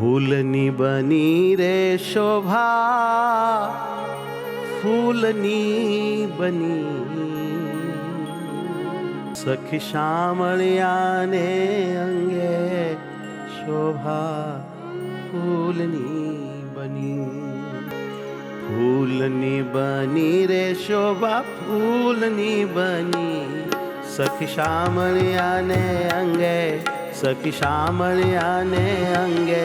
ફૂલની બની રે શોભા, ફૂલની બની સખી શામળિયાને અંગે શોભા, ફૂલની બની. ફૂલની બની રે શોભા, ફૂલની બની સખી શામળિયાને અંગે, સખી શામળિયાને અંગે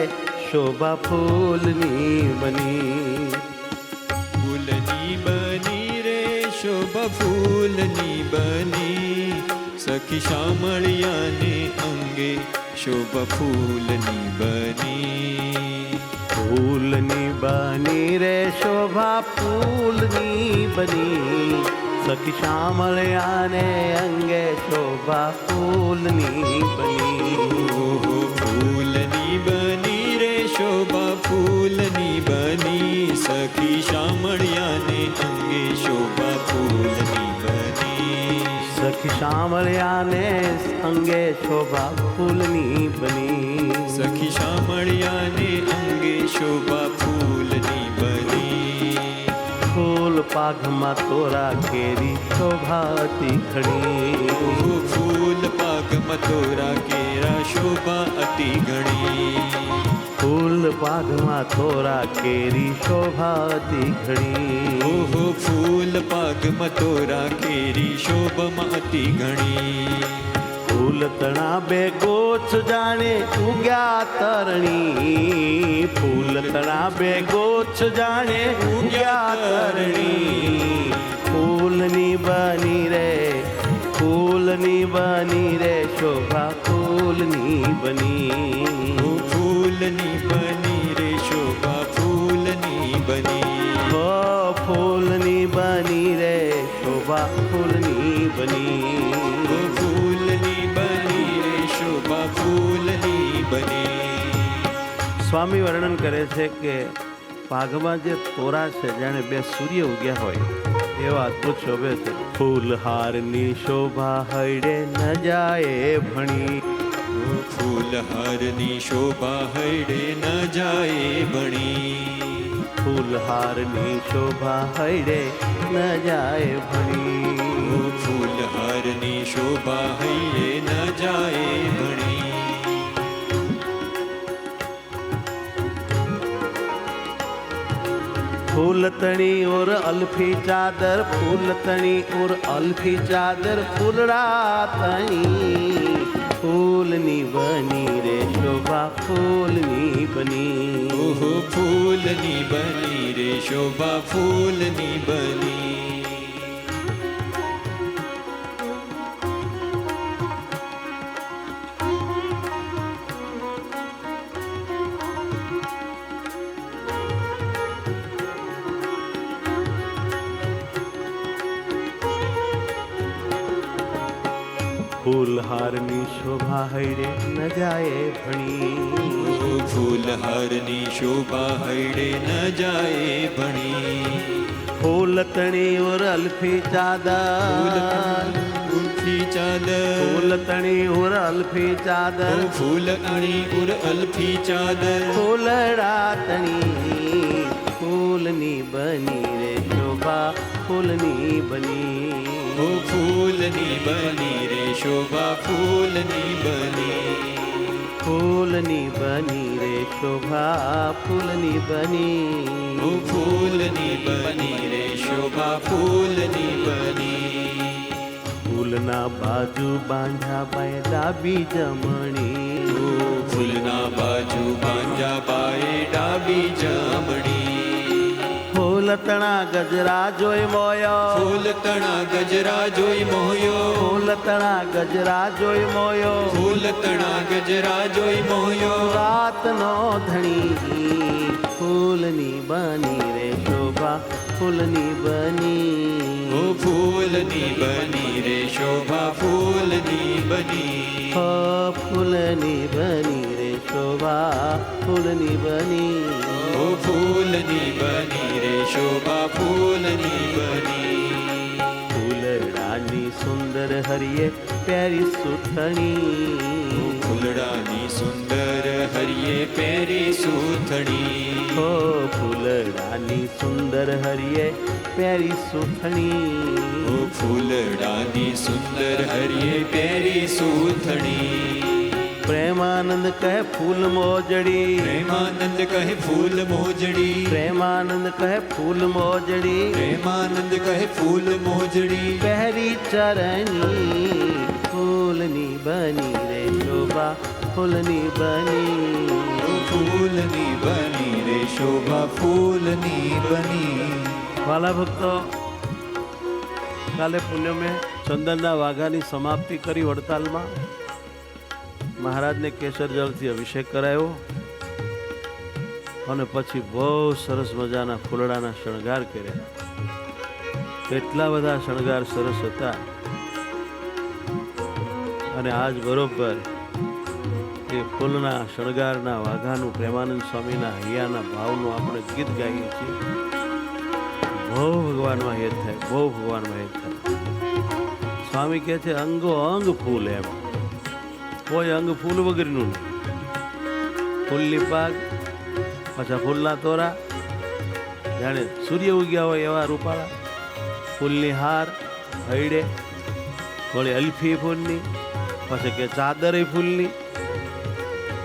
શોભા, ફૂલની બની. ફૂલની બની રે શોભા, ફૂલની બની સખી શામળિયાને અંગે શોભા, ફૂલની બની. ફૂલની બની રે શોભા, ફૂલની બની સખી શામળિયાને અંગે શોભા, ફૂલની બની. ફૂલની બની રે શોભા, ફૂલની બની સખી શામળિયાને અંગે શોભા, ફૂલની બની. સખી શામળિયાને અંગે શોભા, ફૂલની બની. સખી શામળિયાને અંગે શોભા, ફૂલની બની. ફૂલ પાઘમાં તોરા કેરી શોભાતી ઘણી. ફૂલ પાકમાં તોરા કેરા શોભા અતિ ઘણી. ફૂલ પાઘમાં તોરા કેરી શોભાતી ઘણી. ઓહો ફૂલ પાકમાં તોરા કેરી શોભામાં અતિ ઘણી. ફૂલ તણા બે ગોછ જાણે ઉગ્યા તરણી. ફૂલ તણા બે ગોછ જાણે ઉગ્યા તરણી. ફૂલની બની રે, ફૂલની બની રે શોભા, ફૂલની બની. ફૂલની બની રે શોભા, ફૂલની બની. હો ફૂલની બની રે શોભા, ફૂલની બની. ફૂલની બની રે શોભા, ફૂલની બની. સ્વામી વર્ણન કરે છે કે પાઘમાં જે તોરા છે જાણે બે સૂર્ય ઉગ્યા હોય એવા અદભુત શોભે છે. ફૂલહારની શોભા હૈડે ન જાય ભણી. ફૂલહારની શોભા હૈડે ન જાય ભણી. ફૂલહારની શોભા હૈડે ન જાય ભણી. ફૂલહારની શોભા હૈડે ન જાય ભણી. फूल तणी और अल्फी चादर, फूल तणी और अल्फी चादर फूलड़ा तणी. फूलनी बनी रे शोभा, फूलनी बनी. ओहो फूलनी बनी रे शोभा, फूलनी बनी. ફૂલહારની શોભા હૈડે ન જાય ભણી. ફૂલહારની શોભા હૈડે ન જાય ભણી. ફૂલ તણી ઓર અલ્ફી ચાદર, ઉલ્ફી ચાદર. ફૂલ તણી ઓર અલ્ફી ચાદર, ફૂલ તણી ઉર અલ્ફી ચાદર. ફૂલડા તણી ફૂલની બની રે શોભા, ફૂલની બની. ઓ ફૂલની બની રે શોભા, ફૂલની બની. ફૂલની બની રે શોભા, ફૂલની બની. ઓ ફૂલની બની રે શોભા, ફૂલની બની. ફૂલના બાજુ બાંધા બાય ડાબી જમણી. ઓ ફૂલના બાજુ બાંજા બાએ ડાબી જમણી. ફૂલ તણા ગજરા જોઈ મોયો, ફૂલ તણા ગજરા જોઈ મોયો. ફૂલ તણા ગજરા જોઈ મોયો. ફૂલ તણા ગજરા જોઈ મોયો. રાતનો ધણી ફૂલની બની રે શોભા, ફૂલની બની. ઓ ફૂલની બની રે શોભા, ફૂલની બની. હો ફૂલની બની રે શોભા, ફૂલની બની. ઓ ફૂલની બની રે શોભા, ફૂલની બની. ફૂલડાની સુંદર સુંદર હરિયે પ્યારી સુથણી. ફૂલડાની સુંદર હરિયે પહેરી સુથણી. હો ફૂલડાની સુંદર હરિયે પ્યારી સુથણી. ઓ ફૂલડાની સુંદર હરિયે પહેરી સુથણી. પ્રેમાનંદ કહે ફૂલ મોજડી. પ્રેમાનંદ કહે ફૂલ મોજડી. પ્રેમાનંદ કહે ફૂલ મોજડી. પ્રેમાનંદ કહે ફૂલ મોજડી. પહેરી ચરણી ફૂલની બની રે શોભા ફૂલની બની. ફૂલની બની રે શોભા ફૂલની બની. વાલા ભક્તો, કાલે પુણ્યમે ચંદનના વાઘાની સમાપ્તિ કરી વડતાલમાં. મહારાજને કેસર જળથી અભિષેક કરાયો અને પછી બહુ સરસ મજાના ફૂલડાના શણગાર કર્યા. કેટલા બધા શણગાર સરસ હતા. અને આજ બરોબર એ ફૂલના શણગારના વાઘાનું પ્રેમાનંદ સ્વામીના હૈયાના ભાવનું આપણે ગીત ગાઈએ છીએ. બહુ ભગવાનમાં હેત થાય, બહુ ભગવાનમાં હેત થાય. સ્વામી કહે છે અંગો અંગ ફૂલ. એમ કોઈ અંગ ફૂલ વગરનું નહીં. ફૂલની પાક, પાછા ફૂલના તોરા, જાણે સૂર્ય ઉગ્યા હોય એવા રૂપાળા. ફૂલની હાર હૈડે, વળી અલ્ફી ફૂલની, પછી કે ચાદરે ફૂલની,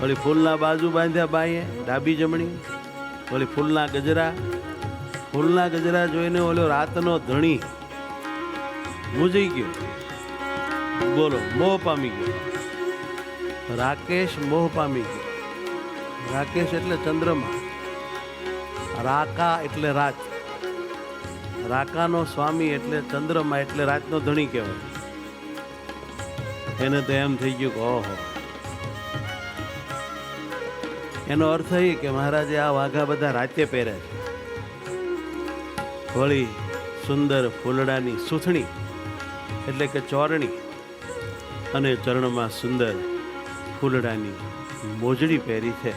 વળી ફૂલના બાજુ બાંધ્યા બાઈએ ડાબી જમણી, વળી ફૂલના ગજરા. ફૂલના ગજરા જોઈને ઓલો રાતનો ધણી મૂંઝાઈ ગયો. બોલો, મોહ પામી ગયો. રાકેશ મોહ પામી ગયો. રાકેશ એટલે ચંદ્રમા, રાકા એટલે રાત, રાકાનો સ્વામી એટલે ચંદ્રમા એટલે રાતનો ધણી કહેવાય. એને તો એમ થઈ ગયું કે ઓહો. એનો અર્થ એ કે મહારાજે આ વાઘા બધા રાતે પહેર્યા છે. વળી સુંદર ફૂલડાની સુથણી એટલે કે ચોરણી અને ચરણમાં સુંદર ફૂલડાની મોજડી પહેરી છે.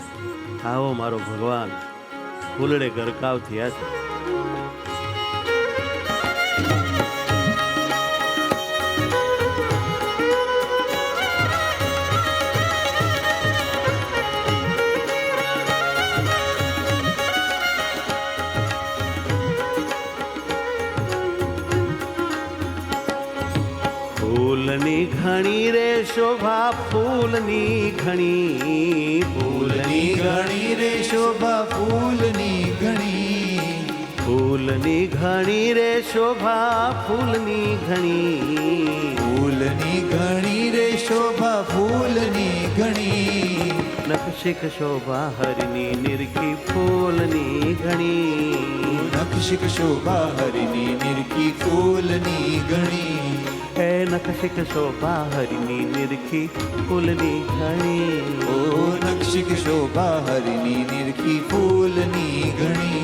આવો મારો ભગવાન ફૂલડે ગરકાવ થયા છે. ફૂલની ઘણી રે શોભા ફૂલની ઘણી. ફૂલની ઘણી રે શોભા ફૂલની ઘણી. ફૂલની ઘણી રે શોભા ફૂલની ઘણી. ફૂલની ઘણી રે શોભા ફૂલની ઘણી. નખશિખ શોભા હરની નિરખી ફૂલની ઘણી. નખશિખ શોભા હરની નિરખી ફૂલની ઘણી. હે નખશિખ શોભા હરની નિરખી ફૂલની ઘણી. ઓ નખશિખ શોભા હરની નિરખી ફૂલની ઘણી.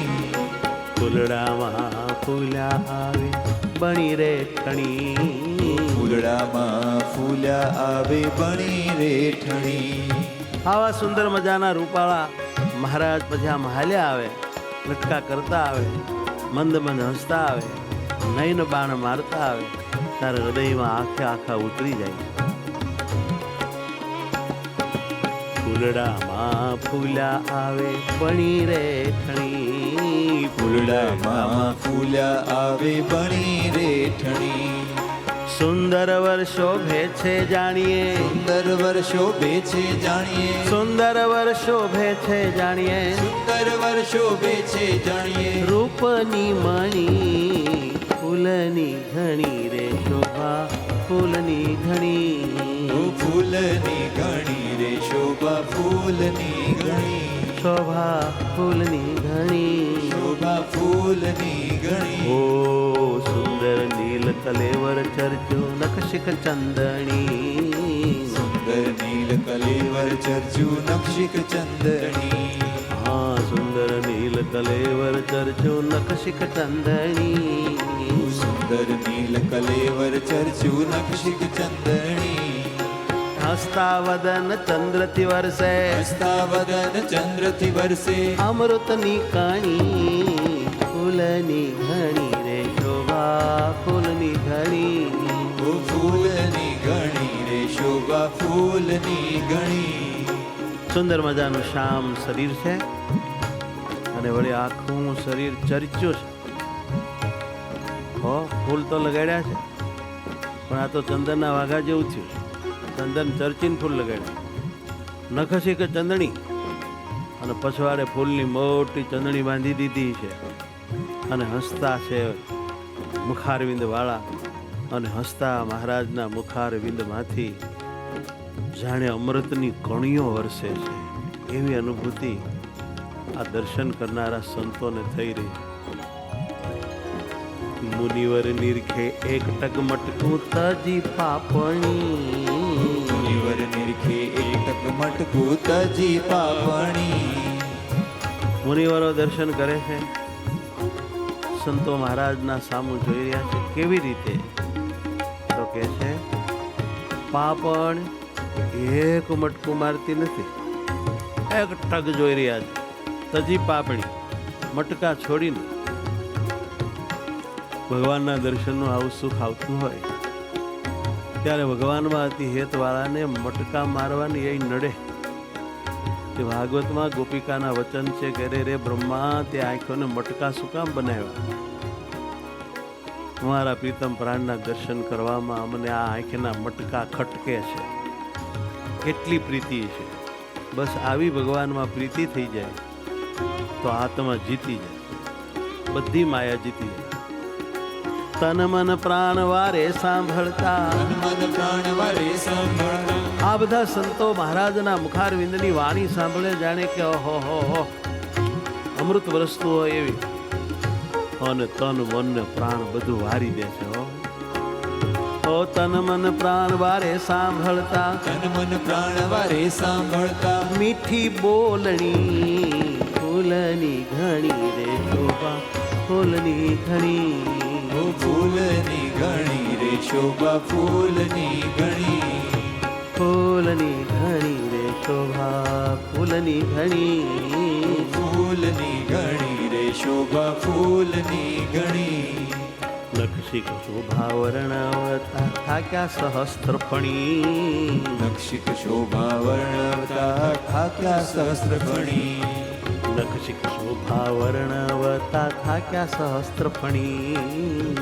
ફૂલડામાં ફૂલ્યા આવે બણી રે ઠણી. ફૂલડામાં ફૂલ્યા આવે બણી રે ઠણી. આવા સુંદર મજાના રૂપાળા મહારાજ પછી આમ હાલ્યા આવે, લટકા કરતા આવે, મંદ મંદ હસતા આવે, નયન બાણ મારતા આવે. તારા હૃદયમાં આખે આખા ઉતરી જાય. ફૂલડામાં ફૂલ્યા આવે બણી રે ઠણી. ફૂલડામાં ફૂલ્યા આવે બણી રે ઠણી. સુંદર વર્ષો ભે છે જાણીએ. સુંદર વર્ષો બે છે જાણીએ. સુંદર વર્ષો ભે છે જાણીએ. સુંદર વર્ષો બે છે જાણીએ. રૂપની મણી ફૂલની ઘણી રે શોભા ફૂલની ઘણી. ઓ ફૂલની ઘણી રે શોભા ફૂલની ઘણી. શોભા ફૂલની ઘણી. શોભા ફૂલની ઘણી. ઓ સુંદર નીલ કલેવર ચર્ચો નખશિખ ચંદણી. સુંદર નીલ કલેવર ચર્ચુ નક્ષિક ચંદણી. હા, સુંદર નીલ કલેવર ચર્ચો નખશિખ ચંદણી. સુંદર નીલ કલેવર ચર્ચુ નક્ષિક ચંદણી. હસ્તા વદન ચંદ્રથી વરસે. હસ્તા વદન ચંદ્રથી વરસે. અમૃતની કણી ફૂલની ઘણી રે શોભા ફૂલની ઘણી. ઓ ઓ ફૂલની ઘણી રે શોભા ફૂલની ઘણી. સુંદર મજાનું શ્યામ શરીર છે અને વળી આખું શરીર ચરચ્યું છે. હો ફૂલ તો લગાડ્યા છે પણ આ તો ચંદનના વાઘા જેવું થયું. ચંદન ચરચીને ફૂલ લગાડ્યા, નખસી કે ચંદણી, અને પછવાડે ફૂલની મોટી ચંદણી બાંધી દીધી છે અને હસતા છે મુખારવિંદ વાળા. અને હસતા મહારાજના મુખારવિંદમાંથી જાણે અમૃતની કણીઓ વરસે છે એવી અનુભૂતિ આ દર્શન કરનારા સંતોને થઈ રહી. મુનિવર નિરખે એક ટક મટકું તજી પાપણી, મુનિવર નિરખે એક ટક મટકું તજી પાપણી. મુનિવરો દર્શન કરે છે, સંતો મહારાજના સામું જોઈ રહ્યા છે. કેવી રીતે? તો કે છે પાપણ એક મટકું મારતી નથી, એક ટક જોઈ રહ્યા છે. તજી પાપણી, મટકા છોડીને. ભગવાનના દર્શનનું આવું સુખ આવતું હોય ત્યારે ભગવાનમાં અતિ હેતવાળાને મટકા મારવાની એ નડે. તે ભાગવતમાં ગોપિકાના વચન છે કે રે બ્રહ્મા, તે આંખોને મટકા શું કામ બનાવ્યા? મારા પ્રીતમ પ્રાણના દર્શન કરવામાં અમને આ આંખના મટકા ખટકે છે. કેટલી પ્રીતિ છે! બસ આવી ભગવાનમાં પ્રીતિ થઈ જાય તો આત્મા જીતી જાય, બધી માયા જીતી જાય. તન મન પ્રાણ વારે સાંભળતા, તન મન પ્રાણ વારે સાંભળતા. આ બધા સંતો મહારાજના મુખારવિંદની વાણી સાંભળે જાણે કે ઓહો હો હો અમૃત વરસતું હોય એવી. અને તન મન ને પ્રાણ બધું વારી દે છે. ઓ તન મન પ્રાણ વારે સાંભળતા, તન મન પ્રાણ વારે સાંભળતા. મીઠી બોલણી ફૂલની ઘણી રે શોભા ફૂલની ઘણી, ઓ ફૂલની ઘણી રે શોભા ફૂલની ઘણી. ફૂલની ઘણી રે શોભા ફૂલની ઘણી, ફૂલની ઘણી રે શોભા ફૂલની ઘણી. નક્ષિક શોભા વર્ણવતા થાક્યા સહસ્ત્રફણી, નક્ષિક શોભા વર્ણવતા થાક્યા સહસ્ત્રફણી. નક્ષિક શોભા વર્ણવતા થાક્યા સહસ્ત્રફણી,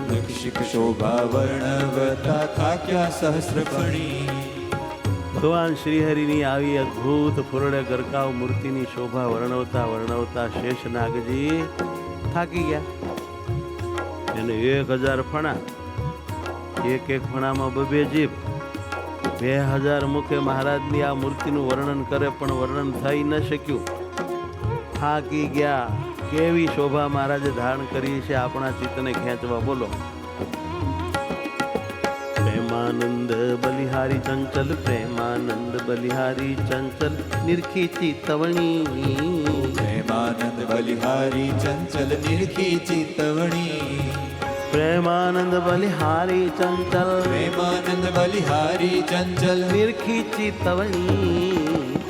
નક્ષિક શોભા વર્ણવતા થાક્યા સહસ્ત્રફણી. ભગવાન શ્રીહરિની આવી અદ્ભુત ફુરડે ગરકાવ મૂર્તિની શોભા વર્ણવતા વર્ણવતા શેષનાગજી થાકી ગયા. એને 1000 ફણા, એક એક ફણામાં 2 જીભ, 2000 મુખે મહારાજની આ મૂર્તિનું વર્ણન કરે પણ વર્ણન થઈ ન શક્યું. થાકી ગયા. કેવી શોભા મહારાજે ધારણ કરી છે આપણા ચિત્તને ખેંચવા. બોલો. પ્રેમાનંદ બલિહારી ચંચલ, પ્રેમાનંદ બલિહારી ચંચલ, નિરખી ચિતવણી, પ્રેમાનંદ બલિહારી ચંચલ નિરખી ચિતવણી. પ્રેમાનંદ બલિહારી ચંચલ, પ્રેમાનંદ બલિહારી ચંચલ નિરખી ચિતવણી,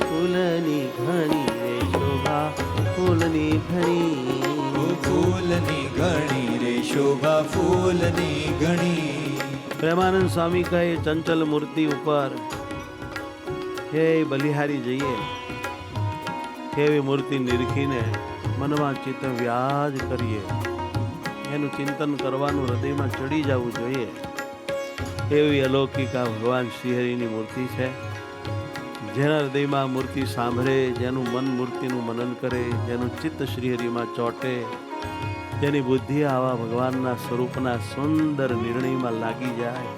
ફૂલની ઘણી રે શોભા ફૂલની ઘણી, ઓ ફૂલની ઘણી રે શોભા ફૂલની ઘણી. પ્રેમાનંદ સ્વામી કહે ચંચલ મૂર્તિ ઉપર હે બલિહારી જઈએ, એવી મૂર્તિ નિરખીને મનમાં ચિત્ત વ્યાજ કરીએ, એનું ચિંતન કરવાનું હૃદયમાં ચડી જવું જોઈએ. એવી અલૌકિક આ ભગવાન શ્રીહરિની મૂર્તિ છે. જેના હૃદયમાં મૂર્તિ સાંભળે, જેનું મન મૂર્તિનું મનન કરે, જેનું ચિત્ત શ્રીહરિમાં ચોટે, જેની બુદ્ધિ આવા ભગવાનના સ્વરૂપના સુંદર નિર્ણયમાં લાગી જાય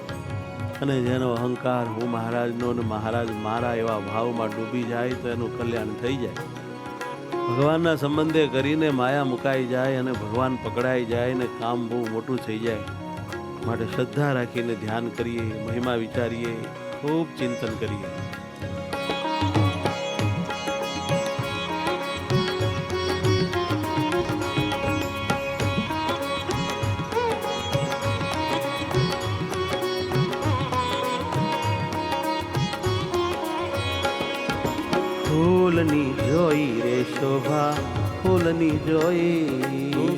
અને જેનો અહંકાર હું મહારાજનો અને મહારાજ મારા એવા ભાવમાં ડૂબી જાય તો એનું કલ્યાણ થઈ જાય. ભગવાનના સંબંધે કરીને માયા મુકાઈ જાય અને ભગવાન પકડાઈ જાય ને કામ બહુ મોટું થઈ જાય. માટે શ્રદ્ધા રાખીને ધ્યાન કરીએ, મહિમા વિચારીએ, ખૂબ ચિંતન કરીએ. ફૂલની જોઈ રે શોભા ફૂલની જોઈ.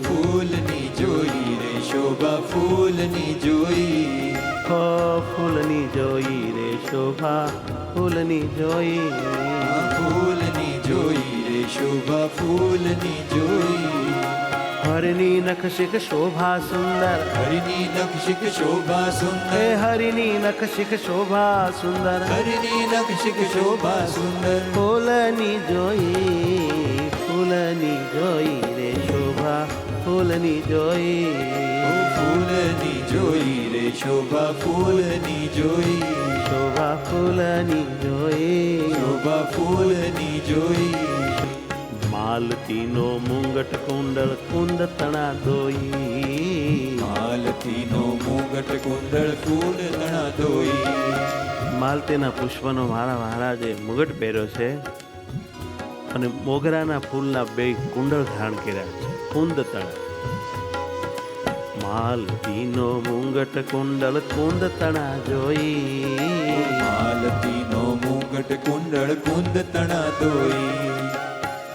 ફૂલની જોઈ રે શોભા ફૂલની જોઈ. હો ફૂલની જોઈ રે શોભા ફૂલની જોઈ. ફૂલની જોઈ રે શોભા ફૂલની જોઈ. હરિની નખશિખ શોભા સુંદર. હરિની નખશિખ શોભા હે સુંદર. હરિની નખશિખ શોભા સુંદર. હરિની નખશિખ શોભા સુંદર. ફૂલની જોઈ ફૂલની જોઈ રે શોભા ફૂલની જોઈ. ફૂલની જોઈ રે શોભા ફૂલની જોઈ. શોભા ફૂલની જોઈ. શોભા ફૂલની જોઈ. માલતીનો મુંગટ કુંડળ કુંદ તણા દોઈ. માલતીનો મુગટ કુંડળ ફૂલ તણા દોઈ. માલતીના પુષ્પનો મારા મહારાજે મુગટ પહેર્યો છે અને મોગરાના ફૂલના બે કુંડળ ધારણ કર્યા છે કુંદ તણા. માલતીનો મુંગટ કુંડળ કુંદ તણા જોઈ. માલતીનો મુગટ કુંડળ કુંદ તણા દોઈ.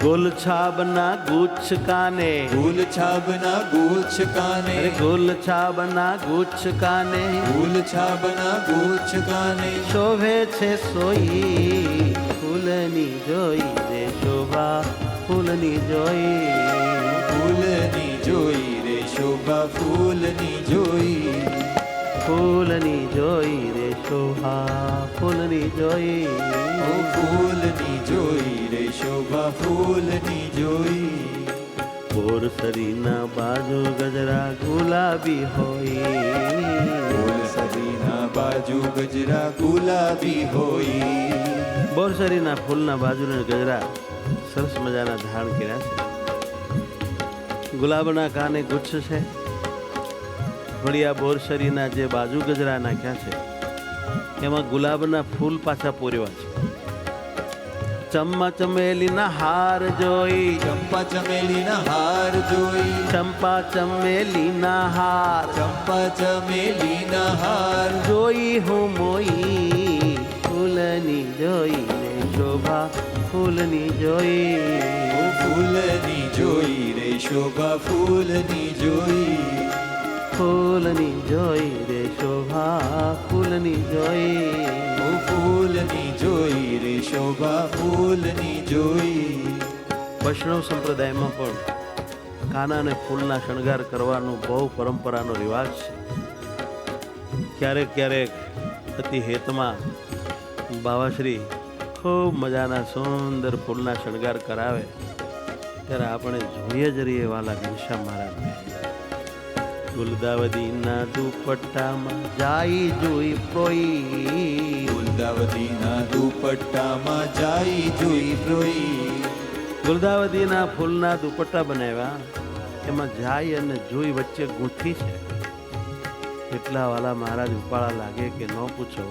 ગુલછાબના ગુચ્છ કાને. ફૂલ છાબના ગુચ્છ કાને. અરે ગુલછાબના ગુચ્છ કાને. ફૂલ છાબના ગુચ્છ કાને. શોભે છે સોઈ ફૂલની જોઈ રે શોભા ફૂલની જોઈ. ફૂલની જોઈ રે શોભા ફૂલની જોઈ. ફૂલની જોઈ રે શોભા ફૂલની જોઈ. ઓ ફૂલની જોઈ રે શોભા ફૂલની જોઈ. બોરસરીના બાજુ ગજરા ગુલાબી હોય. ફૂલસરીના બાજુ ગજરા ગુલાબી હોય. બોરસરીના ફૂલના બાજુના ગજરા સરસ મજાના ધારણ કર્યા છે. ગુલાબના કાને ગુચ્છ છે. વળી આ બોરસરીના જે બાજુ ગજરા નાખ્યા છે એમાં ગુલાબના ફૂલ પાછા પૂર્યા છે. ચંપા ચમેલીના હાર જોઈ. ચંપા ચમેલીના હાર જોઈ. ચંપા ચમેલીના હાર ચંપા ચમેલીના હાર જોઈ હું મોઈ. ફૂલની જોઈ રે શોભા ફૂલની જોઈ. ઓ ફૂલની જોઈ રે શોભા ફૂલની જોઈ. ફૂલની જોઈ રે શોભા ફૂલની જોઈ. ઓ ફૂલની જોઈ રે શોભા ફૂલની જોઈ. વૈષ્ણવ સંપ્રદાયમાં પણ કાનાને ફૂલના શણગાર કરવાનો બહુ પરંપરાનો રિવાજ છે. ક્યારેક ક્યારેક અતિ હેતમાં બાવાશ્રી ખૂબ મજાના સુંદર ફૂલના શણગાર કરાવે ત્યારે આપણે જોઈએ જ રહીએ વાલા ઘનશ્યામ મહારાજને. ગુલદાવદીના દુપટ્ટામાં જાય જોઈ પ્રોઈ. ગુલદાવદીના દુપટ્ટામાં જાય જોઈ પ્રોઈ. ગુલદાવદીના ફૂલના દુપટ્ટા બનાવ્યા એમાં જાય અને જોઈ વચ્ચે ગૂંથી છે. એટલા વાલા મહારાજ ઉપાળા લાગે કે ન પૂછો.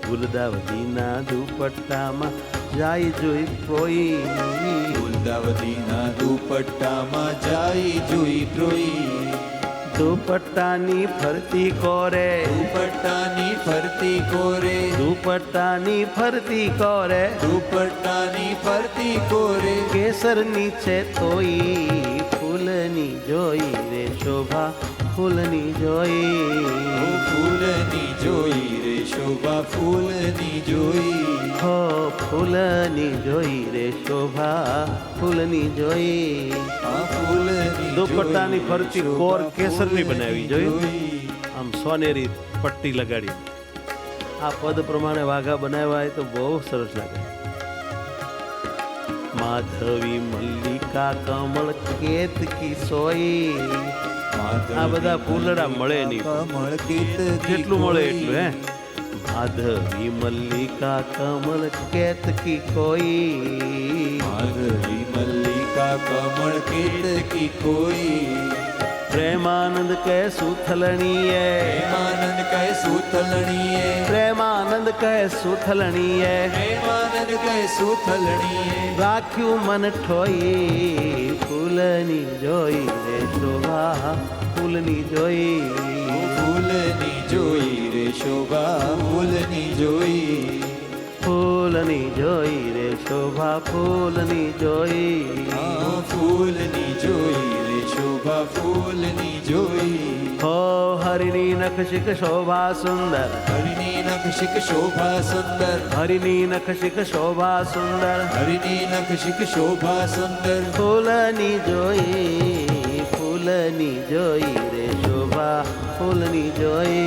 ગુલદાવદીના દુપટ્ટામાં જાય જોઈ પ્રોઈ. ગુલદાવદીના દુપટ્ટામાં જાય જોઈ પ્રોઈ. દુપટ્ટાની ફરતી કોરે. દુપટ્ટાની ફરતી કોરે. દુપટ્ટાની ફરતી કોરે. દુપટ્ટાની ફરતી કોરે. કેસરની છે તોઈ. ફૂલની જોઈ રે શોભા ફૂલની જોઈ. ઓ ફૂલની જોઈ રે શોભા ફૂલની જોઈ. હો ફૂલની જોઈ રે શોભા ફૂલની જોઈ. આ ફૂલની દુપટ્ટાની ફરતી જોઈ રે કોર શોભા કેસરની ફૂલની બનાવી જોઈ. જોઈ. આમ સોનેરી પટ્ટી લગાડી આ પદ પ્રમાણે વાઘા બનાવ્યા હોય તો બહુ સરસ લાગે. માધવી મલ્લિકા કમળ કેતકી સોઈ. આ બધા ફૂલડા મળે નહીં. કમળ કેત જેટલું મળે એટલું હે. માધવી મલ્લિકા કમળ કેતકી કોઈ. માધવી મલ્લિકા કમળ કેતકી કોઈ. પ્રેમાનંદ કહે સુથલણીએ. પ્રેમાનંદ કહે સુથલણીએ. પ્રેમાનંદ કહે સુથલણીએ. પ્રેમાનંદ કહે સુથલણીએ. રાખ્યું મન ઠોઈ. ફૂલની જોઈ રે શોભા ફૂલની જોઈ. ઓ ફૂલની જોઈ રે શોભા ફૂલની જોઈ. ફૂલ ફૂલની જોઈ રે શોભા ફૂલની જોઈ આ ફૂલની જોઈ રે શોભા ફૂલની જોઈ હો હરિની નખશિક શોભા સુંદર હરિની નખશિક શોભા સુંદર હરિની નખશિક શોભા સુંદર હરિની નખશિક શોભા સુંદર ફૂલની જોઈ રે શોભા ફૂલની જોઈ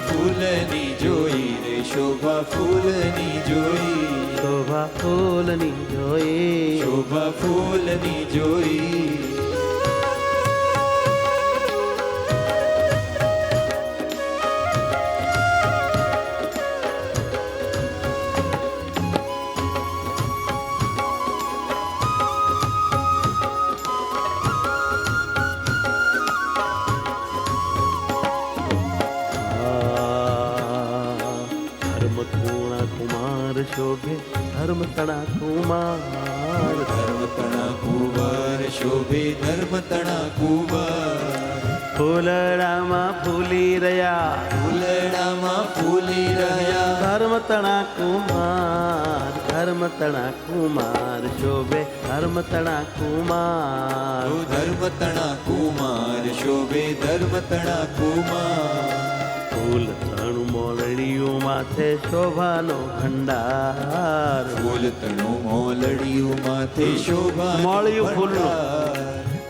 ફૂલની જોઈ રે શોભા ફૂલની જોઈ શોભા ફૂલની જોઈ શોભા ફૂલની જોઈ શોભે ધર્મતણા કુમાર ધર્મતણા કુંવર શોભે ધર્મતણા કુંવર ફૂલડામાં ફૂલી રહ્યા ફૂલડામાં ફૂલી રહ્યા ધર્મતણા કુમાર શોભે ધર્મતણા કુમાર ધર્મતણા કુમાર શોભે ધર્મતણા કુમાર ફૂલ તણું મોલડીયું માથે શોભાનો ભંડાર ફૂલ તણું મોલડિયું માથે શોભા મોળિયું ફૂલનું.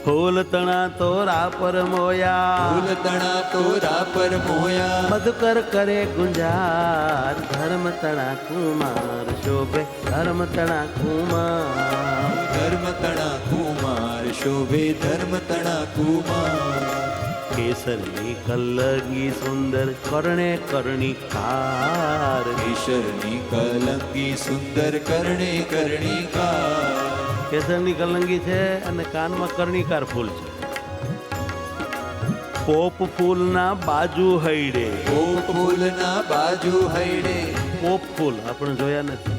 ફૂલ તણા તોરા પર મોયા ફૂલ તણા તોરા પર મોયા મધુકર કરે ગુંજાર ધર્મતણા કુમાર શોભે ધર્મતણા કુમાર ધર્મતણા કુમાર શોભે ધર્મતણા કુમાર કેસરની કલગી સુંદર કરણે કરણી કાર ઈશ્વરની કલંકી સુંદર કરણે કરણીકાર કેસરની કલંગી છે અને કાનમાં કર્ણિકાર ફૂલ છે. પોપ ફૂલના બાજુ હૈડે પોપ ફૂલના બાજુ હૈડે પોપ ફૂલ આપણે જોયા નથી.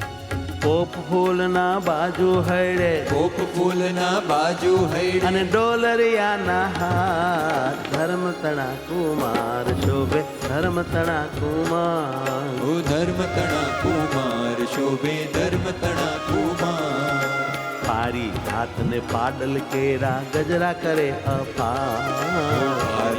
પોપ ફૂલના બાજુ હૈડે પોપ ફૂલના બાજુ હૈડે અને ડોલરિયાના હાથ ધર્મતણા કુમાર શોભે ધર્મતણા કુમાર ઓ ધર્મતણા કુમાર શોભે ધર્મતણા કુમાર પારી જાતને પાડલ કેરા ગજરા કરે અપાર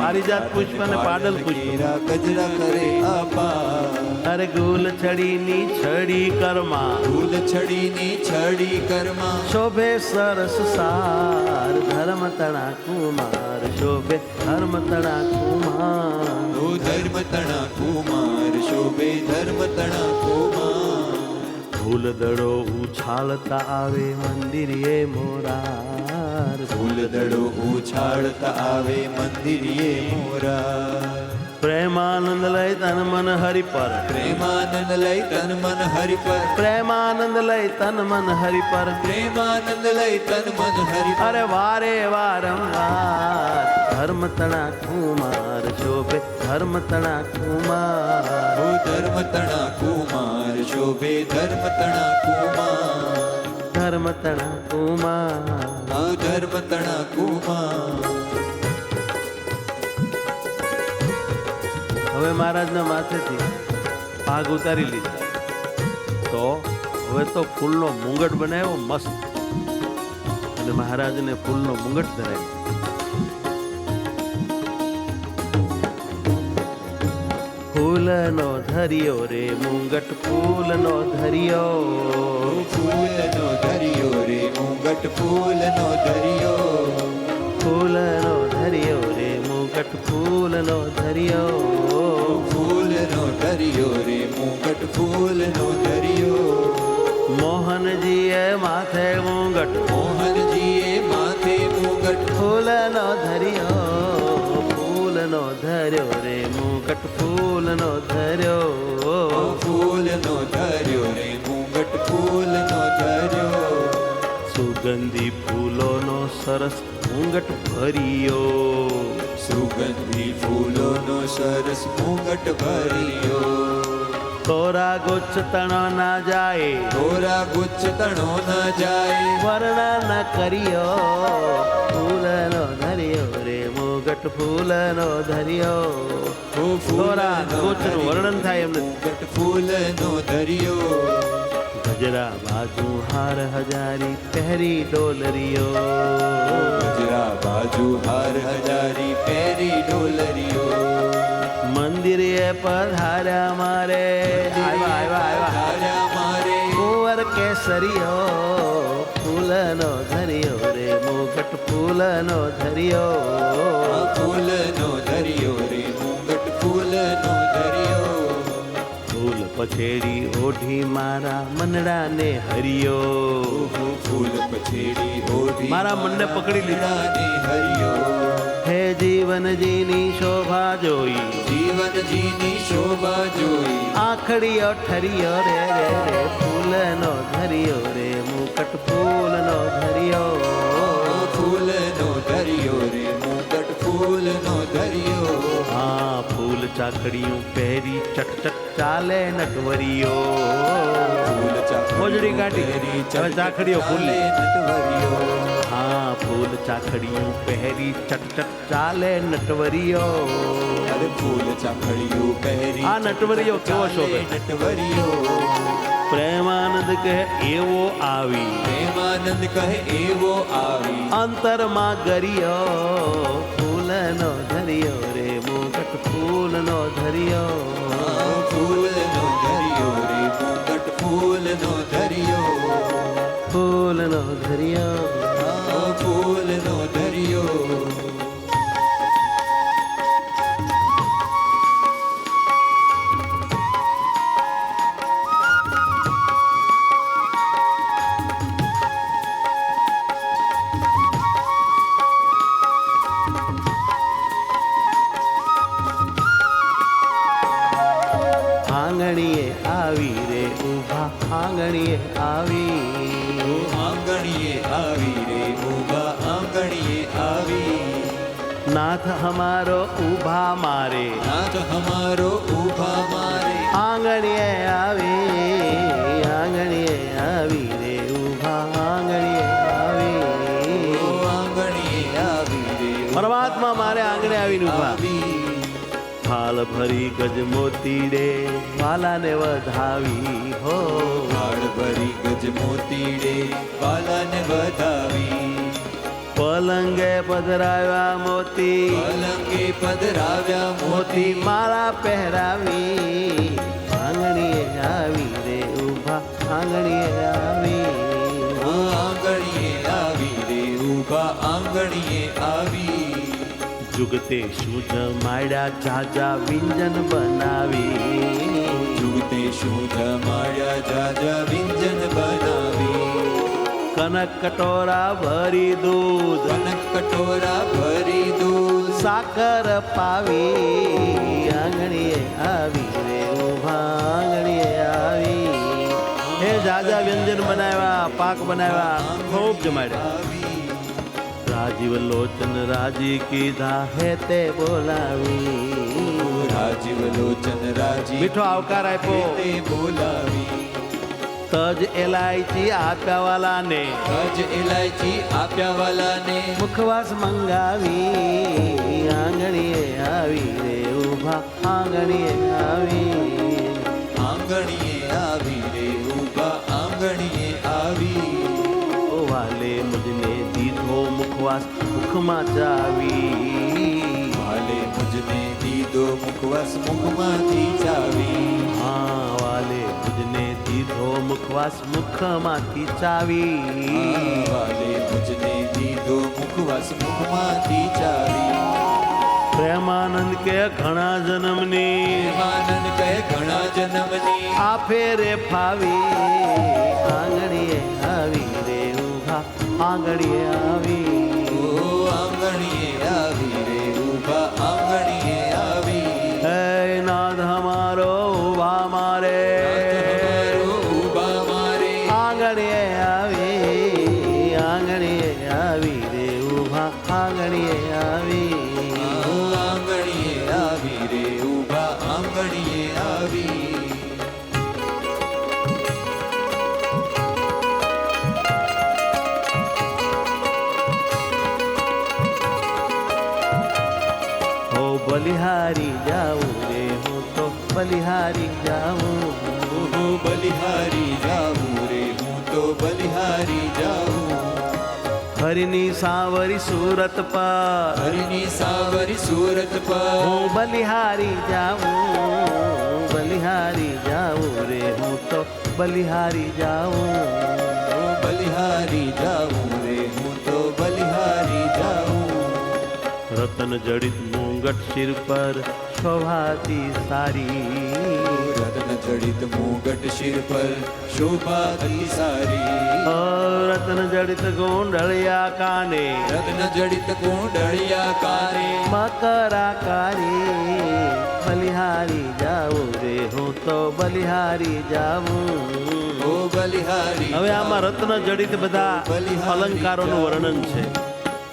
પારિજાત પુષ્પ અને પાડલ પુષ્પ કેરા ગજરા કરે અપાર અરે ગુલ છડીની છડી કરમાં ફૂલ છડીની છડી કર્મા શોભે સરસ સાર ધર્મતણા કુમાર શોભે ધર્મતણા કુમાર ઓ ધર્મતણા કુમાર શોભે ધર્મતણા કુમાર ફૂલ દડો ઉછાળતા આવે મંદિરે મોરાર ફૂલ દડો ઉછાળતા આવે મંદિરે મોરા પ્રેમાનંદ લઈ તન મન હરિ પર પ્રેમાનંદ લઈ તન મન હરિ પર પ્રેમાનંદ લઈ તન મન હરિ પર પ્રેમાનંદ લઈ તન મન હરિ પર અરે વારે વારંવાર ધર્મતણા કુમાર શોભે ધર્મતણા કુમાર ઓ ધર્મતણા કુમાર શોભે ધર્મતણા કુમાર ધર્મતણા કુમાર ઓ ધર્મતણા કુમાર હવે મહારાજના માથેથી ભાગ ઉતારી લીધા તો હવે તો ફૂલનો મુંગટ બનાવ્યો મસ્ત અને મહારાજને ફૂલનો મુંગટ ધરાવ્યો. ફૂલનો ધરિયો રે મુંગટ ફૂલનો ધરિયો ફૂલનો ધરિયો રે મુંગટ ફૂલનો ધરિયો ફૂલનો ધરિયો રે મુંગટ ફૂલનો ધરિયો ફૂલનો ધરિયો રે મુંગટ ફૂલનો ધરિયો મોહનજીએ માથે મુંગટ મોહનજીએ માથે મુંગટ ફૂલનો ધરિયો ફૂલનો ધર્યો રે મુંગટ ફૂલનો ધર્યો ફૂલનો ધર્યો રે મુંગટ ફૂલનો ધર્યો સુગંધી ફૂલોનો સરસ મુંગટ ભર્યો સુગંધી ફૂલોનો સરસ મુંગટ ભર્યો તોરા ગોચ્છ તણો ના જાય તોરા ગુચ્છ તણો ન જાય વર્ણન કર્યો ફૂલનો ધર્યો રે મુગટ ફૂલનો ધર્યો ઓ તોરા ફૂલનો ગોચ્છનું વર્ણન થાય એમ નથી. મુંગટ ફૂલનો ધર્યો ગજરા બાજુ હાર હજારી પહેરી ડોલરીઓ, ગજરા બાજુ હાર હજારી પહેરી ડોલરીઓ, મંદિરે પધાર્યા મારે આવ્યા મારે કુંવર કેસરીઓ, ફૂલનો ધરિયો રે મુગટ ફૂલનો ધરિયો, ફૂલનો ધરિયો રે મુગટ ફૂલનો ધરિયો, ફૂલ પછેડી ઓઢી મારા મનડાને હરિયો, ફૂલ પછેડી ઓઢી મારા મનને પકડી લીધા ને હરિયો, હે જીવનજીની શોભા જોઈ, જીવનજીની શોભા જોઈ, આખડીયો ઠરિયો રે રે રે ફૂલનો ધરિયો રે મુકટ ફૂલનો ધરિયો, ફૂલનો ધરિયો રે મુગટ ફૂલનો ધરિયો, હા ફૂલ ચાકડીયું પહેરી ચટચટ ચાલે નટવરીઓ, ફૂલ મોજડી કાઢી હવે ચાકડીઓ ફૂલી, નટવરિયો, હા ફૂલ ચાકડીયું પહેરી ચટચટ ચાલે નટવરીઓ, અરે ફૂલ ચાકડીયું પહેરી આ નટવરીઓ કેવો શોભે, નટવરિયો, પ્રેમાનંદ કહે એવો આવી, પ્રેમાનંદ કહે એવો આવી, અંતરમાં ગરિયો ફૂલનો ધરિયો રે મુકટ ફૂલનો ધરિયો, ફૂલનો ધરિયો રે મુગટ ફૂલનો ધરિયો, ફૂલનો ધરિયો, ફૂલનો ધરિયો, આંગણીએ આવી રે ઊભા આંગણીએ આવી, આંગણીએ આવી રે ઊભા આંગણીએ આવી, નાથ હમારો ઊભા મારે, નાથ હમારો ઊભા મારે, આંગણીએ આવી રે ઊભા આંગણીએ આવી, આંગણીએ આવી રે પરમાત્મા મારે આંગણે આવીને ઊભા, ફાલ ભરી ગજ મોતી રે વાલાને વધાવી હો, વાળ ભરી ગજ મોતીડે વાલાને વધાવી, પલંગે પધરાવ્યા મોતી, પલંગે પધરાવ્યા મોતી મોતી, માળા પહેરાવી, આંગણીએ આવી રે ઊભા આંગણીએ આવી, આંગણીએ આવી રે ઊભા આંગણીએ આવી, જુગતે શું જમાડ્યા જાજા વ્યંજન બનાવી, જુગતે શું જમાડ્યા જાજા વ્યંજન બનાવી, કનક કટોરા ભરી દૂધ, કનક કટોરા ભરી દૂધ, સાકર પાવી, આંગણીએ આવી રે ઊભા આંગણીએ આવી, હે જાજા વ્યંજન બનાવ્યા પાક બનાવ્યા ખૂબ જમાડ્યા, આવી, રાજીવ લોચન રાજી કીધા હે તે બોલાવી, રાજીવ લોચન રાજી મીઠો આવકાર આપ્યો, તે બોલાવી, તજ એલાયચી આપ્યા વાલાને, તજ ઇલાયચી આપ્યા વાલાને, મુખવાસ મંગાવી, આંગણીએ આવી રે ઊભા આંગણીએ આવી, આંગણીએ આવી રે ઊભા આંગણીએ આવી, ઓ વાલે મુજને દીધો મુખવાસ મુખમાં ચાવી, વાલે મુજને દીધો મુખવાસ મુખમાંથી ચાવી, હા વાલે મુજને દીધો મુખવાસ મુખમાંથી ચાવી, વાલે મુજને દીધો મુખવાસ મુખમાંથી ચાવી, પ્રેમાનંદ કે ઘણા જન્મની પ્રેમાનંદ કહે ઘણા જન્મની, આ ફેરે ફાવી, આંગણીએ આવી રે ઊભા આંગણીએ આવી, ઓ આંગણીએ આવી રે ઊભા આંગણીએ આવી, હે નાથ હમારો ઊભા મારે, ઊભા મારે, આંગણીએ આવી રે ઊભા આંગણીએ આવી, આંગણીએ આવી રે ઊભા આંગણીએ આવી, હો બલિહારી જાઉં રે હું તો બલિહારી જાઉં, ઓહો બલિહારી જાવું રે હરિની સાવરી સુરત પર હરિની સાવરી સુરત પર હું બલિહારી જાઉં બલિહારી જાઉં રે હું તો બલિહારી જાઉં બલિહારી જાઉં રે હું તો બલિહારી જાઉં રતન જડિત મુંગટ શિર પર શોભાતી સારી રત્ન જડિત મુગટ શિર પર શોભા અતિ સારી ઓ રતન જડિત ગોંડળિયા કાને રત્ન જડિત કુંડળિયા કાને મકરાકારી બલિહારી જાઉં રે હું તો બલિહારી જાઉં ઓ બલિહારી હવે આમાં રત્ન જડિત બધા બલિહારી અલંકારોનું જાઉં. વર્ણન છે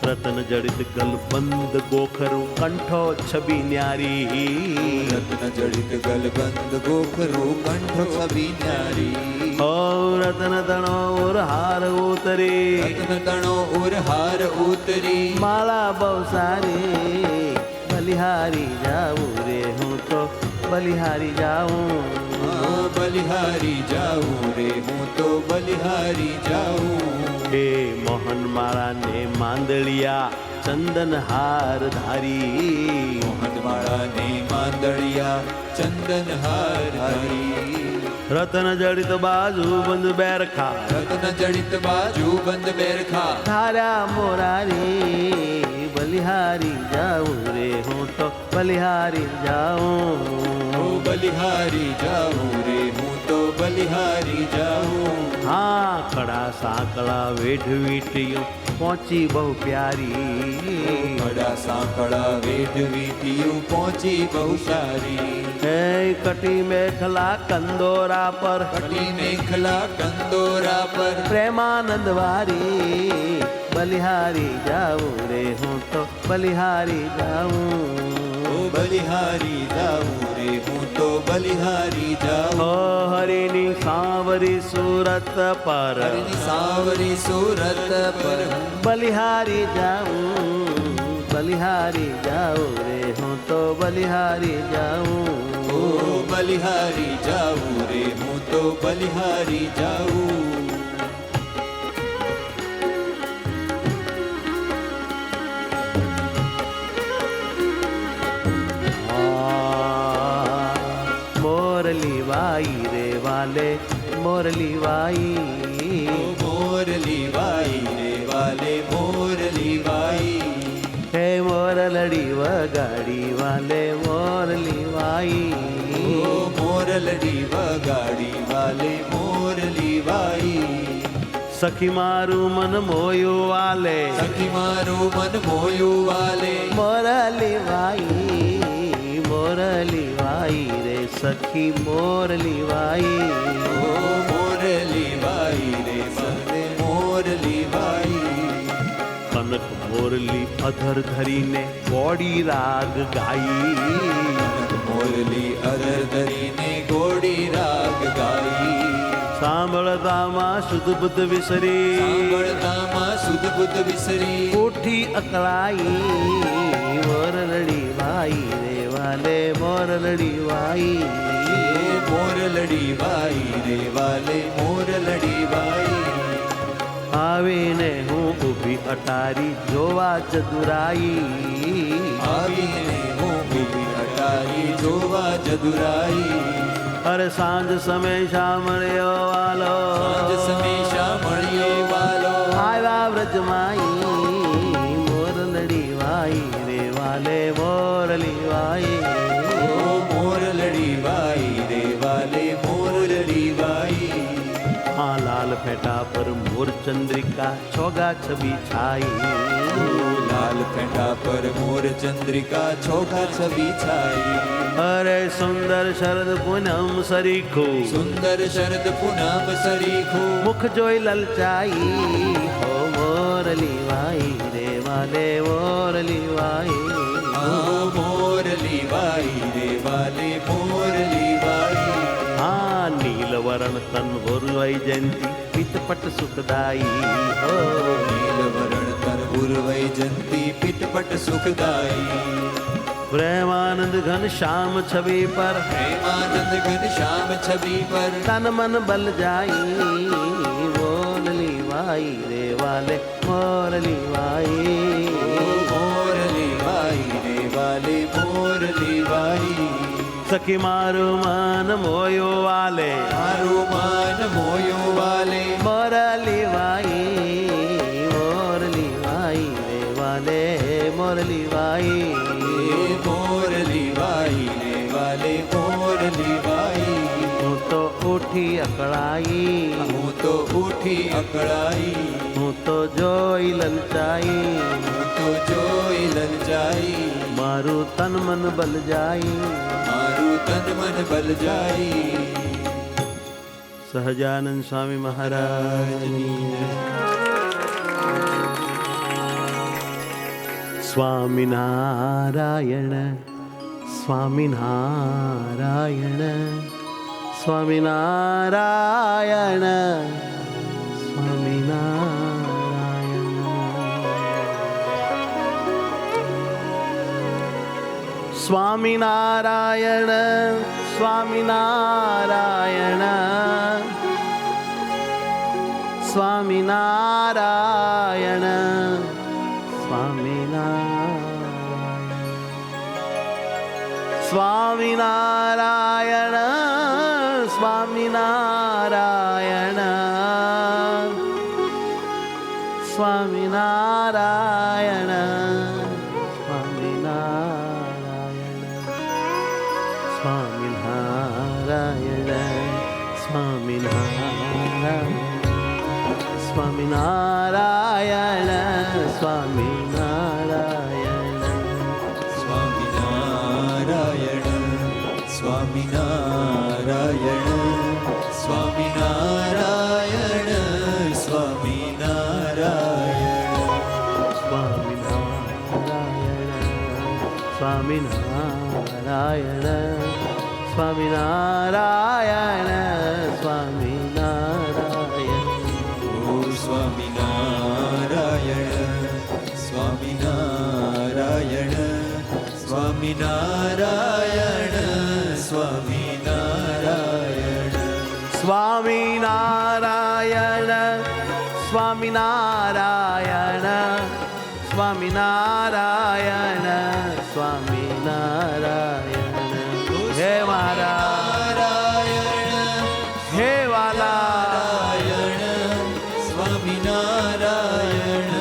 રતન જડિત ગલબંદ ગોખરું કંઠો છબી ન્યારી રત્ન જડિત ગલબંદ ગોખરું કંઠ છબી ન્યારી ઓ રતન તણો હાર ઉતરી રત્ન તણો ઉરહાર ઉતરી માળા બહુ સારી બલિહારી જાઉં રે હું તો બલિહારી જાઉં બલિહારી જાઉં રે હું તો બલિહારી જાઉં હે મોહન માળા ને માંદળિયા ચંદન હાર ધારી મોહનમાળા ને માંદળિયા ચંદન હાર ધારી રતન જડિત બાજુ બંધ બેરખા રત્ન જડિત બાજુ બંધ બેરખા ધાર્યા મોરારી બલિહારી જાઉં રે હું તો બલિહારી જાઉં ઓ બલિહારી જાઉં રે હું તો બલિહારી જાઉં હા કડા સાંકળા વેઢ વીંટિયું પહોંચી બહુ પ્યારી કડા સાંકળા વેઢ વીંટિયું પહોંચી બહુ સારી હે કટી મેખલા કંદોરા પર કટી મેખલા કંદોરા પર પ્રેમાનંદ વારી બલિહારી જાઉં રે હું તો બલિહારી જાઉં ઓ બલિહારી જાઉં રે હું તો બલિહારી જાઉં ઓ હરિની સાવરી સુરત પર હરિની સાવરી સુરત પર બલિહારી જાઉં બલિહારી જાઉં રે હું તો બલિહારી જાઉં ઓ બલિહારી જાઉં રે હું તો બલિહારી જાઉં મોરલી વાઈ રે વાલે મોરલી વાઈ મોરલી વાઈ રે વાલે મોરલી વાઈ હે મોરલડી વગાડી વાલે મોરલી વાઈ ઓ મોરલડી વગાડી વાલે મોરલી વાઈ સખી મારું મન મોયું વાલે સખી મારું મન મોયું વાલે મોરલી વાઈ રે સખી મોરલી વાઈ ઓ મોરલી વાઈ રે સને મોરલી વાઈ કનક મોરલી અધર ધરીને ગોડી રાગ ગાઈ મોરલી અધર ધરીને ગોડી રાગ ગાઈ સાંભળતામાં શુદ્ધ બુદ્ધ વિસરી સાંભળતામાં શુદ્ધ બુદ્ધ વિસરી ઉઠી અકળાઈ મોરલડી વાઈ રે વાલે મોરલડી વાઈ મોરલડી વાઈ રે વાલે મોરલડી વાઈ આવીને હું ઊભી અટારી જોવા ચતુરાઈ આવીને હું ઊભી અટારી જોવા જદુરાઈ અરે સાંજ સમય શામળ્યો વાલો સાંજ સમેશા મળ્યો વાલો આવ્યા વ્રજમાઈ મોરલડી વાઈ રે વાલે મોરલી વાઈ ઓ મોરલડી વાઈ રે વાલે મોરલડી વાઈ હા લાલ ફેટા પર મોર ચંદ્રિકા છોગા છબી છાઈ લાલ ફેટા પર મોર ચંદ્રિકા છોટા છબી છાઈ અરે સુંદર શરદ પૂનમ સરીખો સુંદર શરદ પૂનમ સરીખો મુખ જોઈ લલચાઈ હો મોરલી વાઈ રે વાલે મોરલી વાઈ ઓ મોરલી વાઈ રે વાલે મોરલી વાઈ હા નીલવરણ તન વરુવાઈ જયંતી પિતપટ સુખદાઈ હો નીલવરણ તર ઉર્વઈ જંતી પીટપટ સુખદાઈ પ્રેમાનંદ ઘન શ્યામ છબી પર પ્રેમાનંદ ઘન શ્યામ છબી પર તન મન બલ જાઈ મોરલી વાઈ રે વાલે મોરલી વાઈ, મોરલી વાઈ રે વાલે મોરલી વાઈ. સખી મારું મન મોયો વાલે, મારું મન મોયું વાલે, મોરલી વાઈ, મોરલી વાઈ રે વાલે મોરલી વાઈ. મોરલી વાઈ રે વાલે મોરલી વાઈ. હું તો ઉઠી અકળાઈ, હું તો ઉઠી અકળાઈ, હું તો જોઈ લલચાઈ, હું તો જોઈ લલચાઈ. મારું તન મન બલ જાય, મારું તન મન બલ જાય. સહજાનંદ સ્વામી મહારાજની જય. સ્વામિનારાયણ સ્વામિનારાયણ સ્વામિનારાયણ સ્વામિનારાયણ. સ્વામિનારાયણ સ્વામિનારાયણ સ્વામિનારાયણ સ્વામિનારાયણ સ્વામિનારાયણ સ્વામિનારાયણ સ્વામિનારાયણ સ્વામિનારાયણ સ્વામિનારાયણ સ્વામિનારાયણ સ્વામિનારાયણ સ્વામિનારાયણ સ્વામિનારાયણ સ્વામિનારાયણ સ્વામિનારાયણ સ્વામિનારાયણ સ્વામિનારાયણ. ઓ સ્વામિનારાયણ સ્વામિનારાયણ સ્વામિનારાયણ સ્વામિનારાયણ. સ્વામિનારાયણ સ્વામિનારાયણ સ્વામિનારાયણ સ્વામિનારાયણ. હે મારા હે વાલા સ્વામિનારાયણ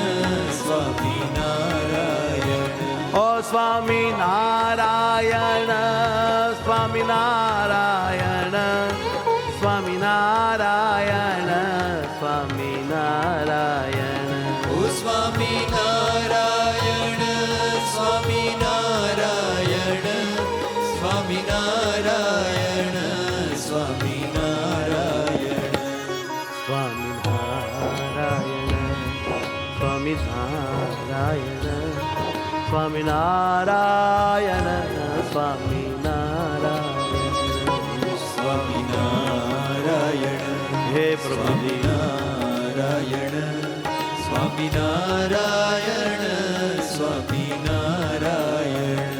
સ્વામિનારાયણ. ઓ સ્વામિનારાયણ સ્વામિનારાયણ સ્વામિનારાયણ સ્વામિનારાયણ. ઓ સ્વામિનારાયણ સ્વામિનારાયણ સ્વામિનારાયણ સ્વામિનારાયણ. સ્વામિનારાયણ સ્વામિનારાયણ સ્વામિનારાયણ સ્વામિનારાયણ. હે પ્રભુજી નારાયણ સ્વામિનારાયણ સ્વામિનારાયણ.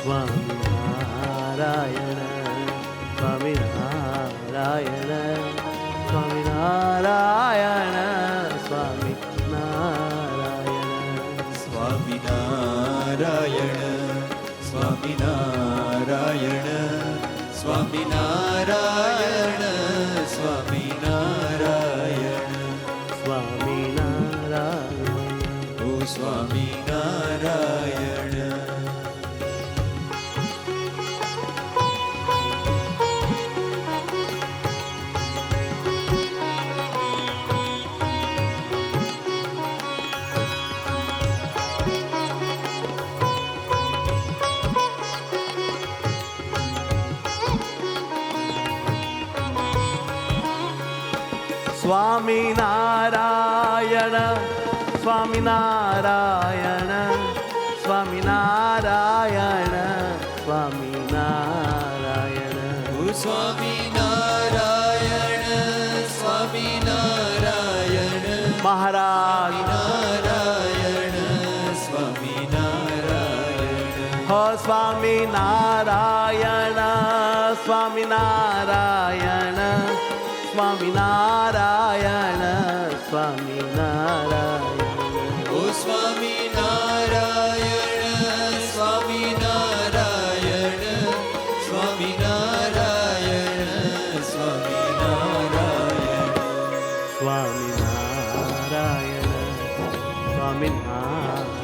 સ્વામિનારાયણ સ્વામિનારાયણ સ્વામિનારાયણ સ્વામિનારાયણ. સ્વામિનારાયણ સ્વામિનારાયણ સ્વામિનારાયણ સ્વામિનારાયણ. સ્વામિનારાયણ. ઓ સ્વામિનારાયણ. સ્વામિનારાયણ સ્વામિનારાયણ સ્વામિનારાયણ સ્વામિનારાયણ. ઓ સ્વામિનારાયણ સ્વામિનારાયણ મહારાજ નારાયણ સ્વામિનારાયણ. હો સ્વામિનારાયણ સ્વામિનારાયણ સ્વામિનારાયણ સ્વામિનારાયણ.